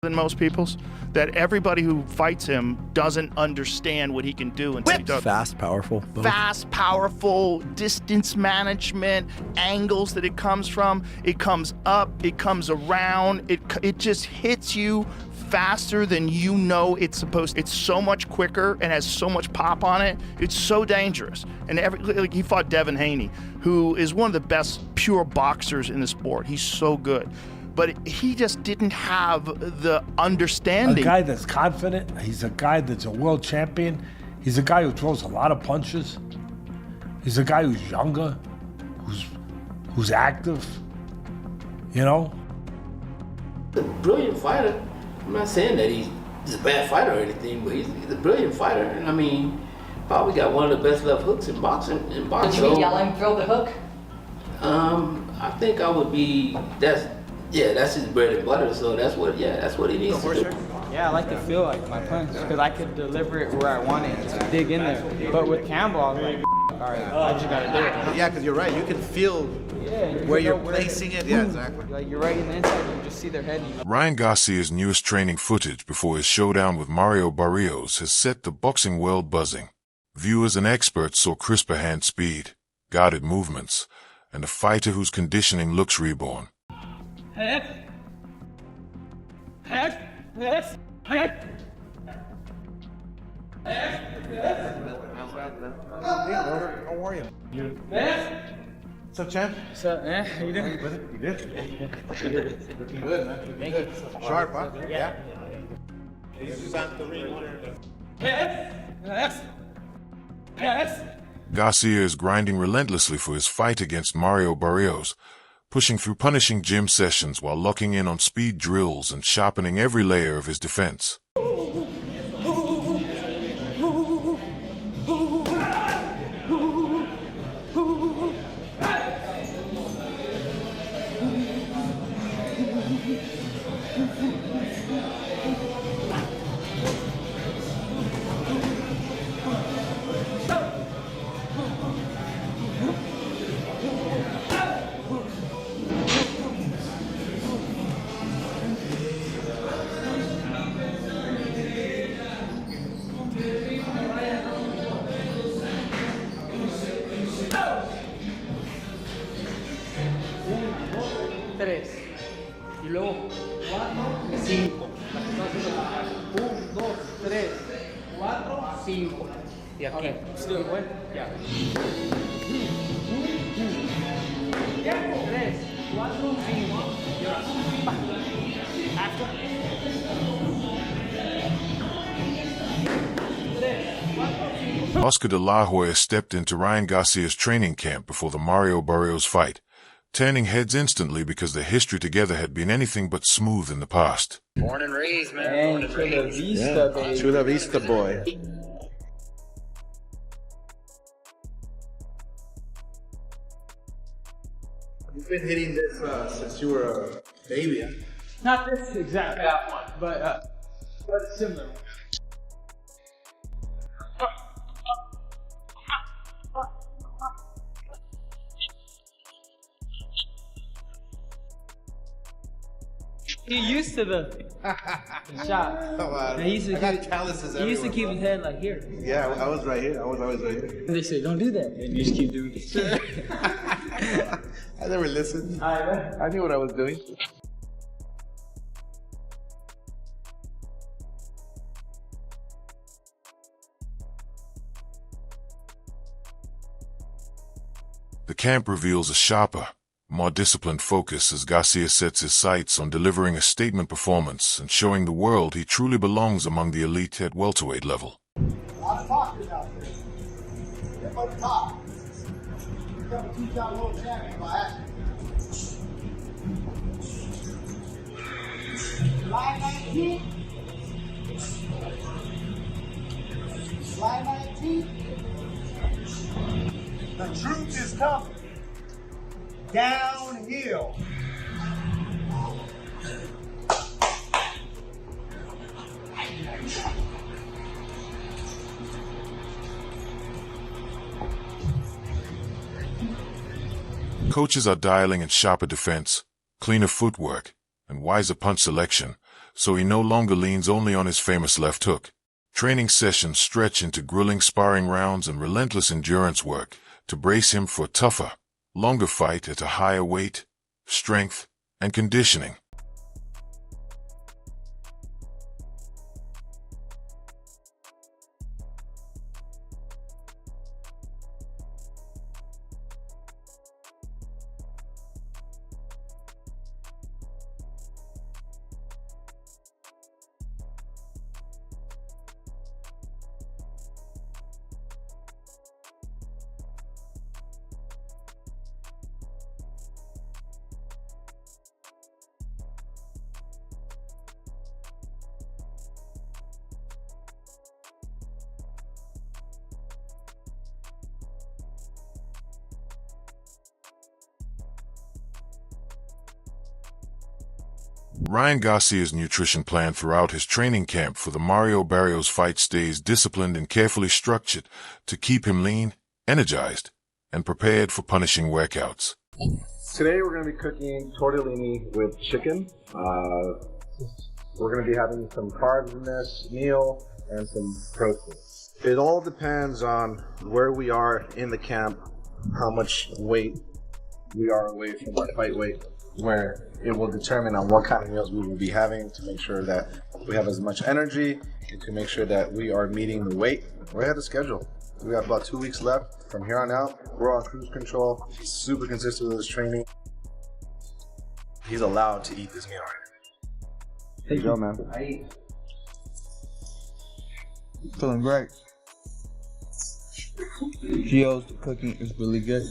than most people's, that everybody who fights him doesn't understand what he can do until he does. Fast, powerful. Both. Fast, powerful, distance management, angles that it comes from. It comes up, it comes around, it just hits you faster than you know it's supposed to. It's so much quicker and has so much pop on it. It's so dangerous. And he fought Devin Haney, who is one of the best pure boxers in the sport. He's so good. But he just didn't have the understanding. A guy that's confident. He's a guy that's a world champion. He's a guy who throws a lot of punches. He's a guy who's younger, who's active, you know? He's a brilliant fighter. I'm not saying that he's a bad fighter or anything, but he's a brilliant fighter. And I mean, probably got one of the best left hooks in boxing. Did you yell and throw the hook? I think I would be, that's his bread and butter, so that's what he needs to do. Yeah, I like to feel like my punch, because I could deliver it where I want it, just dig in there. But with Campbell, I was like, all right, I just gotta do it. Yeah, because you're right, you can feel where you're placing it. Yeah, exactly. Like you're right in the inside, you just see their head. Ryan Garcia's newest training footage before his showdown with Mario Barrios has set the boxing world buzzing. Viewers and experts saw crisper hand speed, guarded movements, and a fighter whose conditioning looks reborn. Head. Head. Head. Head. How are you? What's up, champ? What's up, man? How you doing? You did? Looking good, man. Thank you. Sharp, huh? Yeah. Yes. Yes. Garcia is grinding relentlessly for his fight against Mario Barrios, pushing through punishing gym sessions while locking in on speed drills and sharpening every layer of his defense. Tres. Y luego 4, 5. 1, 2, 3, 4, 5. Y aquí. Okay. Still igual. Ya. 3, 4, 5. Y ahora. After. 3, 4, 5. Oscar de la Hoya stepped into Ryan Garcia's training camp before the Mario Barrios fight, turning heads instantly because their history together had been anything but smooth in the past. Born and raised, man. And Chula Vista, baby. Chula Vista, boy. You've been hitting this since you were a baby, huh? Not this exact that one, but similar. He used to the shot. Come on. And he used to I got calluses he used to keep everywhere, his head like here. Yeah, I was right here. I was always right here. And they say, don't do that. And you just keep doing it. I never listened. Alright, I knew what I was doing. The camp reveals a sharper, more disciplined focus as Garcia sets his sights on delivering a statement performance and showing the world he truly belongs among the elite at welterweight level. A lot of talkers out there. Everybody talk. Become a two-time world champion by accident. July 19th. July 19th. The truth is coming. Downhill. Coaches are dialing in sharper defense, cleaner footwork, and wiser punch selection, so he no longer leans only on his famous left hook. Training sessions stretch into grueling sparring rounds and relentless endurance work to brace him for a tougher, longer fight at a higher weight, strength, and conditioning. Ryan Garcia's nutrition plan throughout his training camp for the Mario Barrios fight stays disciplined and carefully structured to keep him lean, energized, and prepared for punishing workouts. Today we're going to be cooking tortellini with chicken. We're going to be having some carbs in this meal and some protein. It all depends on where we are in the camp, how much weight we are away from our fight weight, where it will determine on what kind of meals we will be having to make sure that we have as much energy and to make sure that we are meeting the weight. We're ahead of schedule. We got about 2 weeks left. From here on out, we're on cruise control. He's super consistent with his training. He's allowed to eat this meal right now. Here you go, man. Feeling great. Gio's cooking is really good.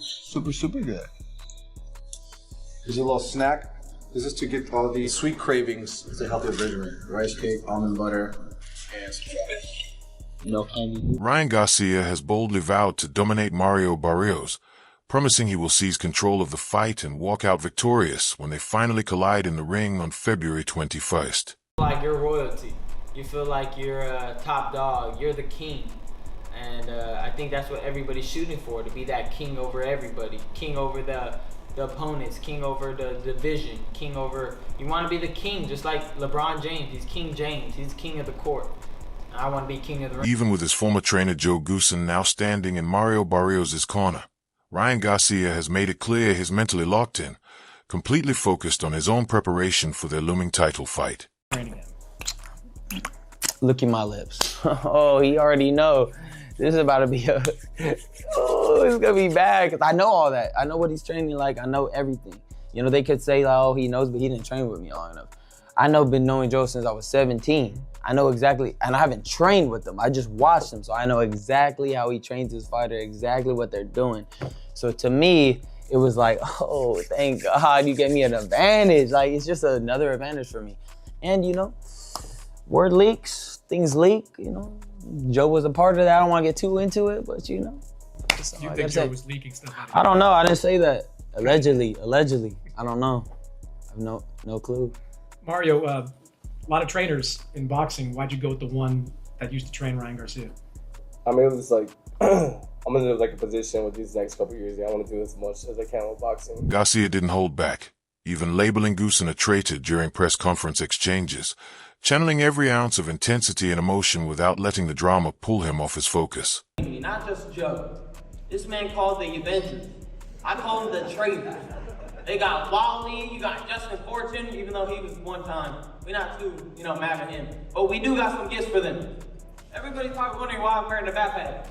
Super good. Here's a little snack. This is to get all the sweet cravings. It's a healthy version. Rice cake, almond butter, and some chocolate. No candy. Ryan Garcia has boldly vowed to dominate Mario Barrios, promising he will seize control of the fight and walk out victorious when they finally collide in the ring on February 21st. Like you're royalty. You feel like you're a top dog. You're the king. And I think that's what everybody's shooting for, to be that king over everybody. King over the opponents, king over the division, king over... You want to be the king, just like LeBron James. He's King James. He's king of the court. I want to be king of the ring. Even with his former trainer Joe Goosen now standing in Mario Barrios' corner, Ryan Garcia has made it clear he's mentally locked in, completely focused on his own preparation for their looming title fight. Look at my lips. Oh, he already know. This is about to be a... Oh, it's going to be bad, because I know all that. I know what he's training like. I know everything. You know, they could say, like, oh, he knows, but he didn't train with me long enough. I know, been knowing Joe since I was 17. I know exactly, and I haven't trained with them. I just watched him, so I know exactly how he trains his fighter, exactly what they're doing. So to me, it was like, oh, thank God you gave me an advantage. Like, it's just another advantage for me. And, you know, word leaks, things leak, you know. Joe was a part of that. I don't want to get too into it, but you know. You think Joe was leaking stuff out of I don't know. I didn't say that. Allegedly. I don't know. I have no clue. Mario, a lot of trainers in boxing. Why'd you go with the one that used to train Ryan Garcia? I mean, it was like, I'm gonna do like a position with these next couple of years. I want to do as much as I can with boxing. Garcia didn't hold back, even labeling Goosen a traitor during press conference exchanges, channeling every ounce of intensity and emotion without letting the drama pull him off his focus. Not just Joe. This man called the Avengers. I call him the traitor. They got Wally, you got Justin Fortune, even though he was one time. We're not too, mad at him. But we do got some gifts for them. Everybody's probably wondering why I'm wearing the backpack.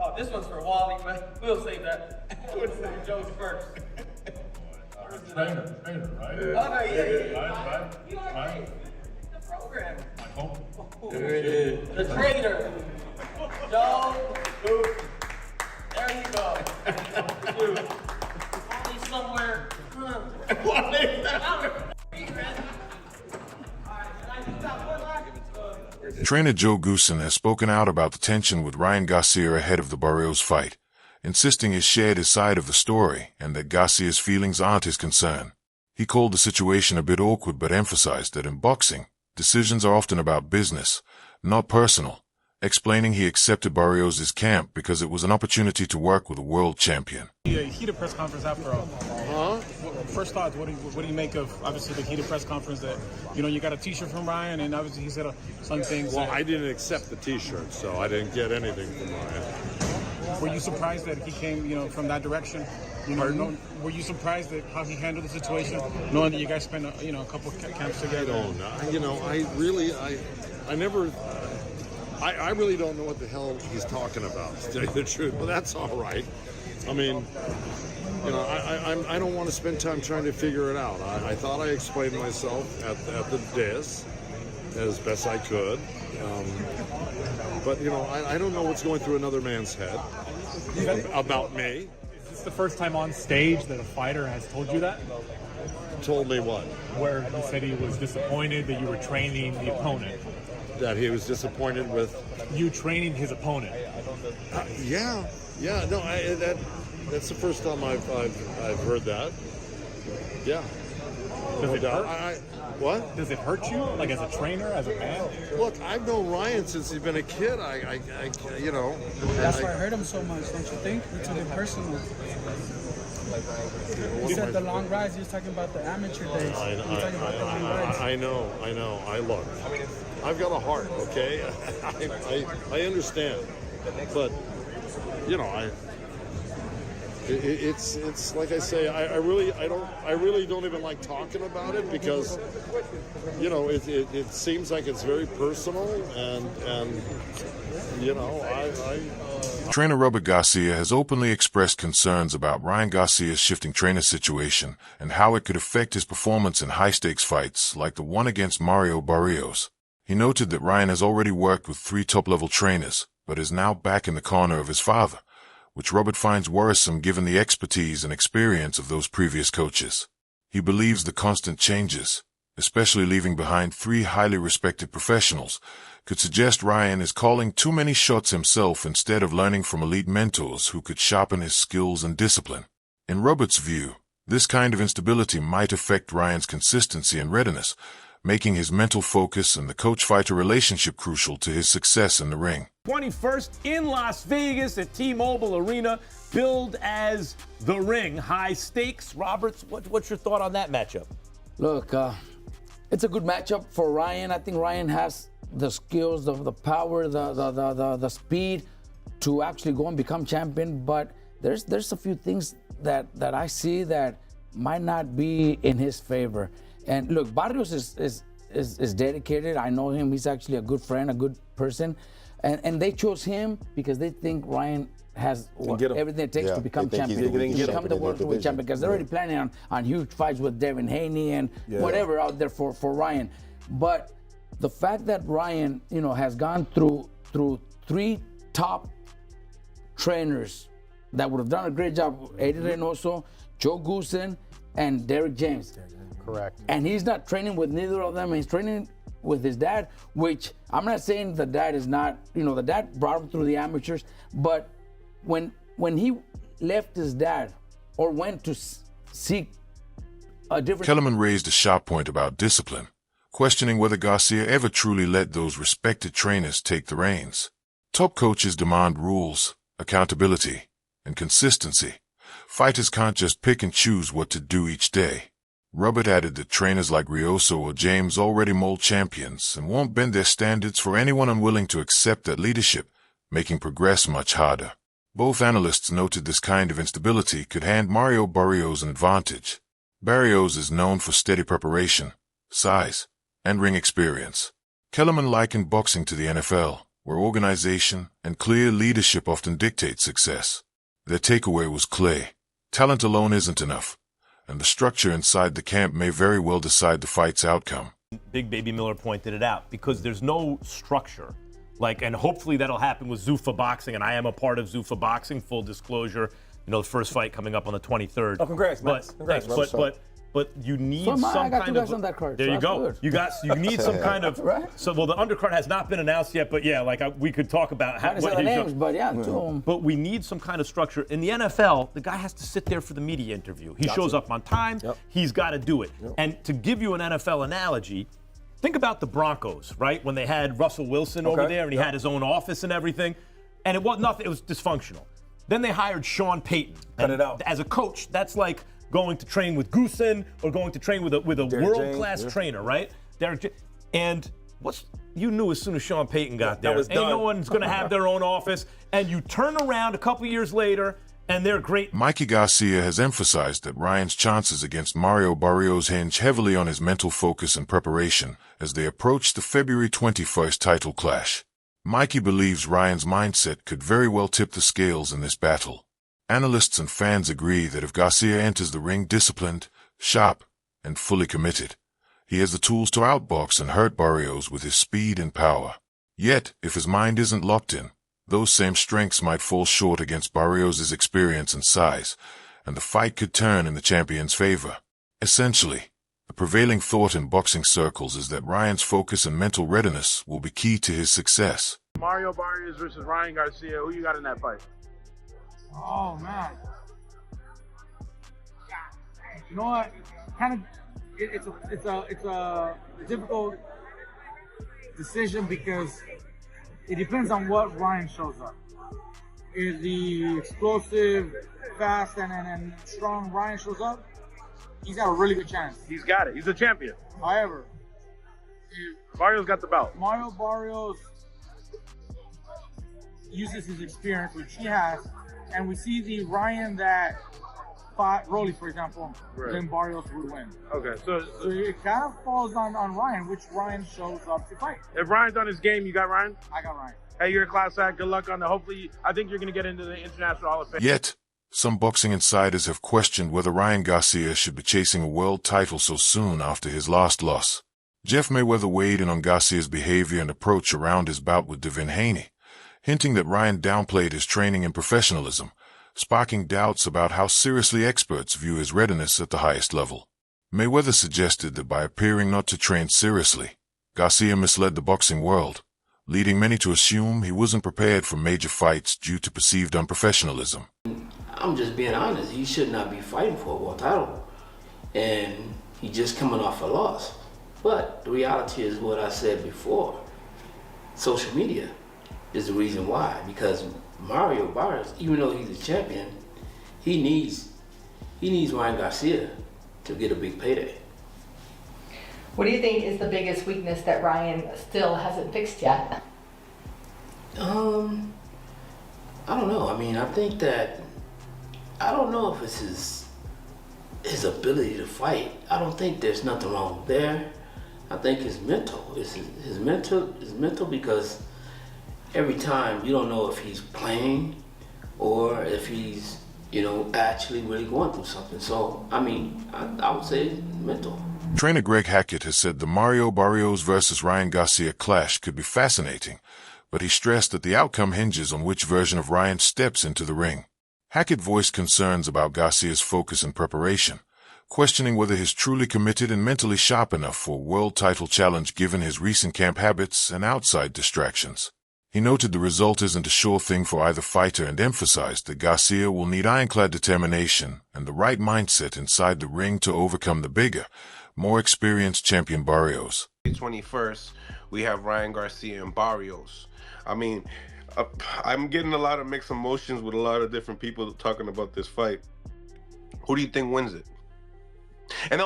Oh, this one's for Wally, but we'll save that. We'll save Joe's first. Trainer, right? Okay, yeah. Right. You already the program. I hope. There it is. The trainer. Joe. There you go. Wally somewhere. Trainer Joe Goosen has spoken out about the tension with Ryan Garcia ahead of the Barrios fight, insisting he shared his side of the story and that Garcia's feelings aren't his concern. He called the situation a bit awkward but emphasized that in boxing, decisions are often about business, not personal, explaining he accepted Barrios' camp because it was an opportunity to work with a world champion. The heated press conference after all. First thoughts, what do you make of, obviously, the heated press conference that, you got a T-shirt from Ryan, and obviously he said some things. Well, I didn't accept the T-shirt, so I didn't get anything from Ryan. Were you surprised that he came, from that direction? Were you surprised at how he handled the situation, knowing that you guys spent, a couple camps together? I don't know. I really don't know what the hell he's talking about, to tell you the truth, but that's all right. I mean, I don't want to spend time trying to figure it out. I thought I explained myself at the dais as best I could. But, I don't know what's going through another man's head about me. Is this the first time on stage that a fighter has told you that? Told me what? Where he said he was disappointed that you were training the opponent. That he was disappointed with? You training his opponent. Yeah. No, that's the first time I've heard that. Yeah. Does it hurt? What? Does it hurt you, like as a trainer, as a man? Look, I've known Ryan since he's been a kid. That's why I hurt him so much, don't you think? You took it personal. You said the long rides. You was talking about the amateur days. I know. Look, I've got a heart, okay? I understand, but it's like I say, I really don't even like talking about it because it seems like it's very personal and Trainer Robert Garcia has openly expressed concerns about Ryan Garcia's shifting trainer situation and how it could affect his performance in high-stakes fights like the one against Mario Barrios. He noted that Ryan has already worked with 3 top-level trainers, but is now back in the corner of his father, which Robert finds worrisome given the expertise and experience of those previous coaches. He believes the constant changes, especially leaving behind 3 highly respected professionals, could suggest Ryan is calling too many shots himself instead of learning from elite mentors who could sharpen his skills and discipline. In Robert's view, this kind of instability might affect Ryan's consistency and readiness, making his mental focus and the coach-fighter relationship crucial to his success in the ring. 21st in Las Vegas at T-Mobile Arena, billed as the ring. High stakes. Roberts, what's your thought on that matchup? Look, it's a good matchup for Ryan. I think Ryan has the skills, the power, the speed to actually go and become champion. But there's a few things that I see that might not be in his favor. And look, Barrios is dedicated. I know him. He's actually a good friend, a good person. And they chose him because they think Ryan has everything it takes to become champion, to become the world heavyweight champion. Because they're already planning on huge fights with Devin Haney and whatever out there for Ryan. But the fact that Ryan, has gone through 3 top trainers that would have done a great job, Eddie Reynoso, Joe Goosen, and Derek James. Correct. And he's not training with neither of them. He's training with his dad, which I'm not saying the dad is not, the dad brought him through the amateurs, but when he left his dad or went to seek a different... Kellerman raised a sharp point about discipline, questioning whether Garcia ever truly let those respected trainers take the reins. Top coaches demand rules, accountability, and consistency. Fighters can't just pick and choose what to do each day. Robert added that trainers like Rioso or James already mold champions and won't bend their standards for anyone unwilling to accept that leadership, making progress much harder. Both analysts noted this kind of instability could hand Mario Barrios an advantage. Barrios is known for steady preparation, size, and ring experience. Kellerman likened boxing to the NFL, where organization and clear leadership often dictate success. Their takeaway was clear. Talent alone isn't enough, and the structure inside the camp may very well decide the fight's outcome. Big Baby Miller pointed it out, because there's no structure. And hopefully that'll happen with Zuffa Boxing, and I am a part of Zuffa Boxing, full disclosure. The first fight coming up on the 23rd. Oh, congrats, Max. Congrats. But you need I some got kind two guys of... on that card, there so you go. that's You need some kind of... Right? So, the undercard has not been announced yet, but we could talk about how... the names, but two of them. But we need some kind of structure. In the NFL, the guy has to sit there for the media interview. He shows up on time. Yep. He's got to do it. Yep. And to give you an NFL analogy, Think about the Broncos, right? When they had Russell Wilson over there and he had his own office and everything. And it was nothing, it was dysfunctional. Then they hired Sean Payton. Cut it out. As a coach, that's like going to train with Goosen or going to train with a world-class trainer, right? And you knew as soon as Sean Payton got there, ain't no one's going to have their own office. And you turn around a couple years later, and they're great. Mikey Garcia has emphasized that Ryan's chances against Mario Barrios hinge heavily on his mental focus and preparation as they approach the February 21st title clash. Mikey believes Ryan's mindset could very well tip the scales in this battle. Analysts and fans agree that if Garcia enters the ring disciplined, sharp, and fully committed, he has the tools to outbox and hurt Barrios with his speed and power. Yet, if his mind isn't locked in, those same strengths might fall short against Barrios' experience and size, and the fight could turn in the champion's favor. Essentially, the prevailing thought in boxing circles is that Ryan's focus and mental readiness will be key to his success. Mario Barrios versus Ryan Garcia. Who you got in that fight? Oh man. You know what? Kind of, it's a difficult decision because it depends on what Ryan shows up. If the explosive, fast, and strong Ryan shows up, he's got a really good chance. He's got it. He's a champion. However, Barrios got the belt. Mario Barrios uses his experience, which he has, and we see the Ryan that fought Rolly, for example, then Barrios would win. Okay, so it kind of falls on Ryan, which Ryan shows up to fight. If Ryan's on his game, you got Ryan? I got Ryan. Hey, you're a class act. Good luck on that. Hopefully, I think you're going to get into the International Hall of Fame. Yet, some boxing insiders have questioned whether Ryan Garcia should be chasing a world title so soon after his last loss. Jeff Mayweather weighed in on Garcia's behavior and approach around his bout with Devin Haney, hinting that Ryan downplayed his training and professionalism, sparking doubts about how seriously experts view his readiness at the highest level. Mayweather suggested that by appearing not to train seriously, Garcia misled the boxing world, leading many to assume he wasn't prepared for major fights due to perceived unprofessionalism. I'm just being honest, he should not be fighting for a world title. And he's just coming off a loss. But the reality is what I said before. Social media is the reason why. Because Mario Barrios, even though he's a champion, he needs Ryan Garcia to get a big payday. What do you think is the biggest weakness that Ryan still hasn't fixed yet? I don't know. I mean, I think that, I don't know if it's his ability to fight. I don't think there's nothing wrong there. I think it's mental. It's his mental because every time you don't know if he's playing or if he's, actually really going through something. So, I mean, I would say it's mental. Trainer Greg Hackett has said the Mario Barrios versus Ryan Garcia clash could be fascinating, but he stressed that the outcome hinges on which version of Ryan steps into the ring. Hackett voiced concerns about Garcia's focus and preparation, questioning whether he's truly committed and mentally sharp enough for a world title challenge given his recent camp habits and outside distractions. He noted the result isn't a sure thing for either fighter and emphasized that Garcia will need ironclad determination and the right mindset inside the ring to overcome the bigger, more experienced champion Barrios. 21st, we have Ryan Garcia and Barrios. I mean, I'm getting a lot of mixed emotions with a lot of different people talking about this fight. Who do you think wins it? And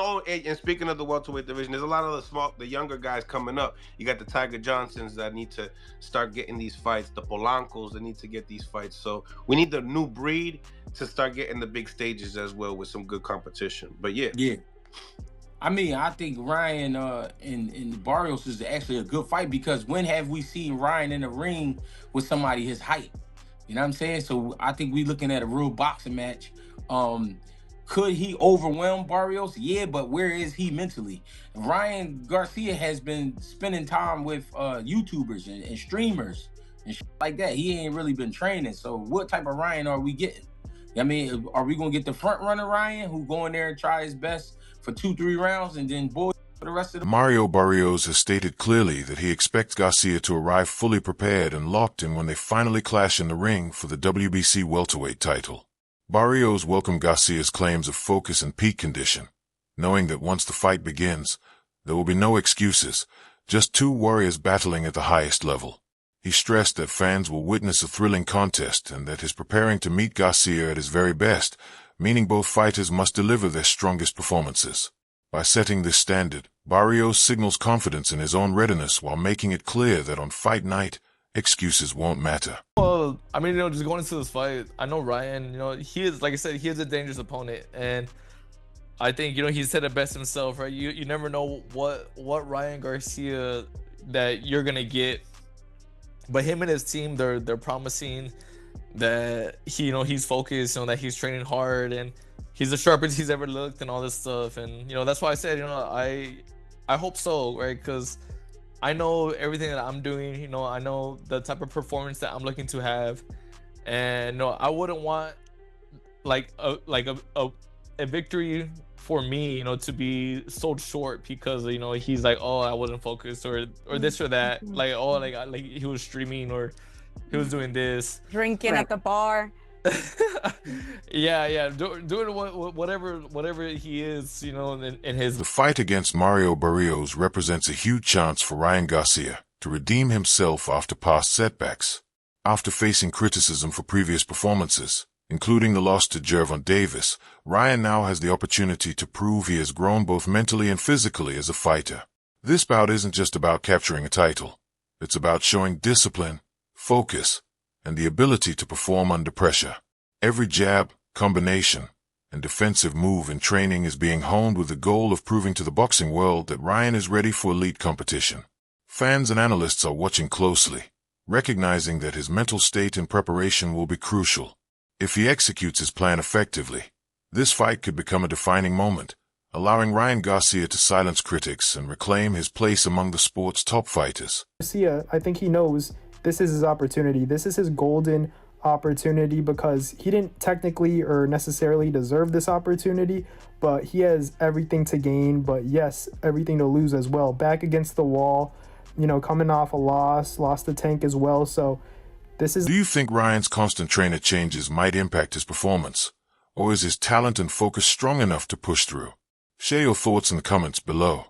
speaking of the welterweight division, there's a lot of the younger guys coming up. You got the Tiger Johnsons that need to start getting these fights, the Polancos that need to get these fights. So we need the new breed to start getting the big stages as well with some good competition. But yeah. I mean, I think Ryan and Barrios is actually a good fight because when have we seen Ryan in the ring with somebody his height? You know what I'm saying? So I think we're looking at a real boxing match. Could he overwhelm Barrios? Yeah, but where is he mentally? Ryan Garcia has been spending time with YouTubers and streamers and shit like that. He ain't really been training. So what type of Ryan are we getting? I mean, are we going to get the front runner Ryan who go in there and try his best for 2-3 rounds and then boy for the rest of the... Mario Barrios has stated clearly that he expects Garcia to arrive fully prepared and locked in when they finally clash in the ring for the WBC welterweight title. Barrios welcomed Garcia's claims of focus and peak condition, knowing that once the fight begins, There will be no excuses, just two warriors battling at the highest level. He stressed that fans will witness a thrilling contest and that he's preparing to meet Garcia at his very best, meaning both fighters must deliver their strongest performances. By setting this standard, Barrios signals confidence in his own readiness while making it clear that on fight night, excuses won't matter. Well, I mean, just going into this fight, I know Ryan, he is, like I said, he is a dangerous opponent. And I think, he said it best himself, right? You never know what Ryan Garcia that you're going to get. But him and his team, they're promising that he's focused, that he's training hard and he's the sharpest he's ever looked and all this stuff. And that's why I said, I hope so, right? Because I know everything that I'm doing. I know the type of performance that I'm looking to have, and I wouldn't want like a victory for me, to be sold short because he's like, oh, I wasn't focused or this or that, like, oh, like he was streaming or he was doing this, drinking at the bar. yeah, doing whatever he is, in his. The fight against Mario Barrios represents a huge chance for Ryan Garcia to redeem himself after past setbacks. After facing criticism for previous performances, including the loss to Gervonta Davis, Ryan now has the opportunity to prove he has grown both mentally and physically as a fighter. This bout isn't just about capturing a title. It's about showing discipline, focus, and the ability to perform under pressure. Every jab, combination, and defensive move in training is being honed with the goal of proving to the boxing world that Ryan is ready for elite competition. Fans and analysts are watching closely, recognizing that his mental state and preparation will be crucial. If he executes his plan effectively, this fight could become a defining moment, allowing Ryan Garcia to silence critics and reclaim his place among the sport's top fighters. Garcia, I think he knows this is his opportunity. This is his golden opportunity because he didn't technically or necessarily deserve this opportunity, but he has everything to gain, but yes, everything to lose as well. Back against the wall, coming off a lost the Tank as well, so this is... Do you think Ryan's constant trainer changes might impact his performance, or is his talent and focus strong enough to push through? Share your thoughts in the comments below.